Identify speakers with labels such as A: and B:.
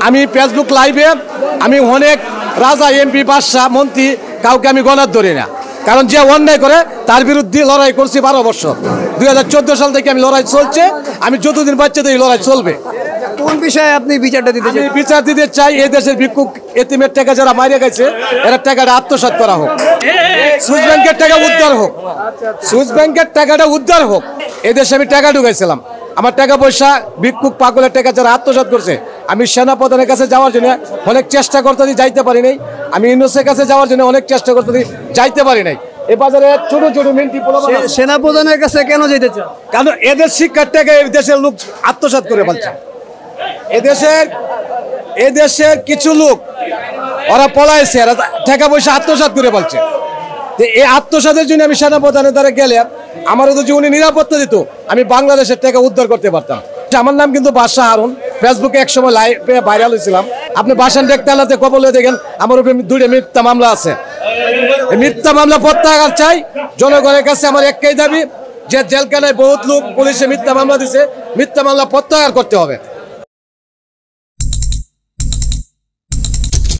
A: আমি ফেসবুক লাইভে আমি অনেক রাজা এমপি বাদশাহ মন্ত্রী কাউকে আমি গণার ধরি না, কারণ যে অন্যায় করে তার বিরুদ্ধে লড়াই করছি 12 বছর। 2014 সাল থেকে আমি লড়াই চলছে, আমি যতদিন বাচ্চা এই লড়াই চলবে।
B: কোন বিষয়ে আপনি বিচারটা দিতে চান?
A: বিচার দিতে চাই এই দেশের ভিক্ষুক এতিমের টাকা যারা মারিয়া গেছে এরা টাকাটা আত্মসাৎ করা হোক, সুইস ব্যাংকের টাকা উদ্ধার হোক, সুইস ব্যাংকের টাকাটা উদ্ধার হোক। এই দেশে আমি টাকা ঢুকাইছিলাম, আমার টাকা পয়সা ভিক্ষুক পাগলের টাকা যারা আত্মসাৎ করছে, আমি সেনা প্রধানের কাছে যাওয়ার জন্য অনেক চেষ্টা করতে যাইতে পারি নাই, আমি ইউনুসের কাছে যাওয়ার জন্য অনেক চেষ্টা করতে যাইতে পারি নাই। এই বাজারে ছোট ছোট মিন্টি
B: সেনা প্রধানের কাছে কেন যেতে চান?
A: কারণ এদের শিক্ষার টাকা এই দেশের লোক আত্মসাৎ করে ফেলছে। এদেশের কিছু লোক ওরা পলাইছে, এরা টাকা পয়সা আত্মসাৎ করে ফেলছে। এই আত্মসাতের জন্য আমি সেনা প্রধানের দ্বারা গেলে আমার যদি উনি নিরাপত্তা দিত, আমি বাংলাদেশের টাকা উদ্ধার করতে পারতাম। আমার নাম কিন্তু বাদশাহ হারুন, ফেসবুকে একসময় লাইভে ভাইরাল হয়েছিলাম। আপনি বাসান দেখতে কবলে দেখেন আমার উপরে 2টা মিথ্যা মামলা আছে। মিথ্যা মামলা প্রত্যাহার চাই। জনগণের কাছে আমার একটাই দাবি যে জেলখানায় বহুত লোক পুলিশে মিথ্যা মামলা দিছে, মিথ্যা মামলা প্রত্যাহার করতে হবে।